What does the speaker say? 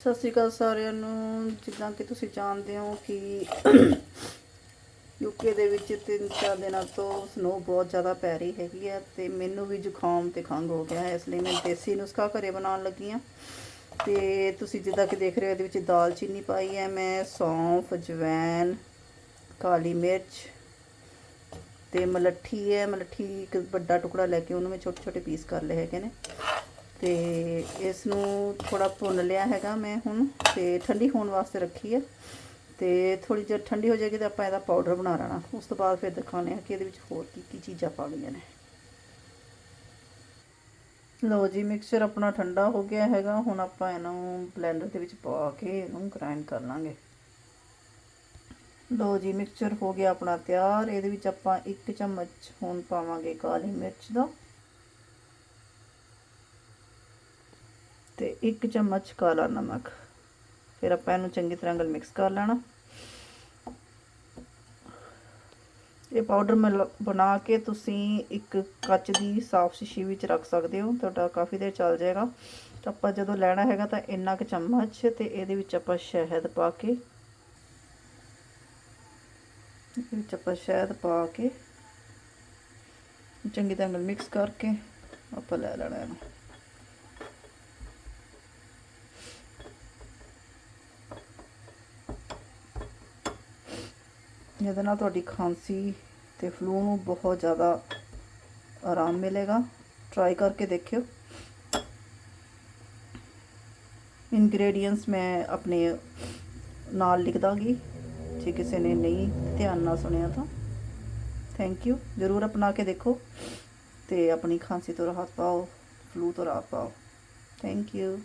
ਸਤਿ ਸ਼੍ਰੀ ਅਕਾਲ ਸਾਰਿਆਂ ਨੂੰ। ਜਿੱਦਾਂ ਕਿ ਤੁਸੀਂ ਜਾਣਦੇ ਹੋ ਕਿ ਯੂਕੇ ਦੇ ਵਿੱਚ 3-4 ਦਿਨਾਂ ਤੋਂ ਸਨੋ ਬਹੁਤ ਜ਼ਿਆਦਾ ਪੈ ਰਹੀ ਹੈਗੀ ਹੈ ਤੇ ਮੈਨੂੰ ਵੀ ਜ਼ੁਕਾਮ ਤੇ ਖੰਘ ਹੋ ਗਿਆ ਹੈ। ਇਸ ਲਈ ਮੈਂ ਦੇਸੀ ਨੁਸਖਾ ਘਰੇ ਬਣਾਉਣ ਲੱਗੀ ਹਾਂ। ਤੇ ਤੁਸੀਂ ਜਿੱਦਾਂ ਕਿ ਦੇਖ ਰਹੇ ਹੋ, ਇਹਦੇ ਵਿੱਚ ਦਾਲਚੀਨੀ ਪਾਈ ਹੈ ਮੈਂ, ਸੌਂਫ, ਅਜਵਾਇਣ, ਕਾਲੀ ਮਿਰਚ ਤੇ ਮਲੱਠੀ ਹੈ। ਮਲੱਠੀ ਇੱਕ ਵੱਡਾ ਟੁਕੜਾ ਲੈ ਕੇ ਉਹਨੂੰ ਮੈਂ ਛੋਟੇ ਛੋਟੇ ਪੀਸ ਕਰ ਲਏ ਹੈਗੇ ਨੇ। ਤੇ ਇਸ ਨੂੰ ਥੋੜਾ ਭੁੰਨ ਲਿਆ ਹੈਗਾ ਮੈਂ ਹੁਣ, ਤੇ ਠੰਡੀ ਹੋਣ ਵਾਸਤੇ ਰੱਖੀ ਹੈ। ਤੇ ਥੋੜੀ ਜਿਹੀ ਠੰਡੀ ਹੋ ਜਾਏਗੀ ਤਾਂ ਆਪਾਂ ਇਹਦਾ ਪਾਊਡਰ ਬਣਾ ਲੈਣਾ। ਉਸ ਤੋਂ ਬਾਅਦ ਫਿਰ ਦਿਖਾਉਂਦੇ ਹਾਂ ਕਿ ਇਹਦੇ ਵਿੱਚ ਹੋਰ ਕੀ ਕੀ ਚੀਜ਼ਾਂ ਪਾ ਲਈਆਂ ਨੇ। ਲਓ ਜੀ, ਮਿਕਸਚਰ ਆਪਣਾ ਠੰਡਾ ਹੋ ਗਿਆ ਹੈਗਾ। ਹੁਣ ਆਪਾਂ ਇਹਨੂੰ ਬਲੈਂਡਰ ਦੇ ਵਿੱਚ ਪਾ ਕੇ ਇਹਨੂੰ ਗ੍ਰਾਈਂਡ ਕਰ ਲਾਂਗੇ। ਲਓ ਜੀ, ਮਿਕਸਚਰ ਹੋ ਗਿਆ ਆਪਣਾ ਤਿਆਰ। ਇਹਦੇ ਵਿੱਚ ਆਪਾਂ 1 ਚਮਚ ਹੁਣ ਪਾਵਾਂਗੇ ਕਾਲੀ ਮਿਰਚ ਦਾ ਤੇ 1 ਚਮਚ ਕਾਲਾ ਨਮਕ। ਫਿਰ ਆਪਾਂ ਇਹਨੂੰ ਚੰਗੀ ਤਰ੍ਹਾਂ ਨਾਲ ਮਿਕਸ ਕਰ ਲੈਣਾ। ਇਹ ਪਾਊਡਰ ਬਣਾ ਕੇ ਤੁਸੀਂ ਇੱਕ ਕੱਚ ਦੀ ਸਾਫ਼ ਸ਼ੀਸ਼ੀ ਵਿੱਚ ਰੱਖ ਸਕਦੇ ਹੋ, ਤੁਹਾਡਾ ਕਾफ़ੀ ਦੇਰ ਚੱਲ ਜਾਏਗਾ। ਤਾਂ ਆਪਾਂ ਜਦੋਂ ਲੈਣਾ ਹੈਗਾ ਤਾਂ ਇੰਨਾ ਕੁ ਚਮਚ, ਤੇ ਇਹਦੇ ਵਿੱਚ ਆਪਾਂ ਸ਼ਹਿਦ ਪਾ ਕੇ ਚੰਗੀ ਤਰ੍ਹਾਂ ਨਾਲ ਮਿਕਸ ਕਰਕੇ ਆਪਾਂ ਲੈ ਲੈਣਾ ਇਹਨੂੰ। ਇਹਦੇ ਨਾਲ ਤੁਹਾਡੀ ਖਾਂਸੀ ਤੇ ਫਲੂ ਨੂੰ ਬਹੁਤ ਜ਼ਿਆਦਾ ਆਰਾਮ ਮਿਲੇਗਾ। ਟਰਾਈ ਕਰਕੇ ਦੇਖਿਓ। ਇੰਗਰੇਡੀਐਂਟਸ ਮੈਂ ਆਪਣੇ ਨਾਲ ਲਿਖ ਦਾਂਗੀ ਜੇ ਕਿਸੇ ਨੇ ਨਹੀਂ ਧਿਆਨ ਨਾਲ ਸੁਣਿਆ ਤਾਂ। Thank you. ਜ਼ਰੂਰ ਅਪਣਾ ਕੇ ਦੇਖੋ ਤੇ ਆਪਣੀ ਖਾਂਸੀ ਤੋਂ ਰਾਹਤ ਪਾਓ, ਫਲੂ ਤੋਂ ਰਾਹਤ ਪਾਓ। Thank you.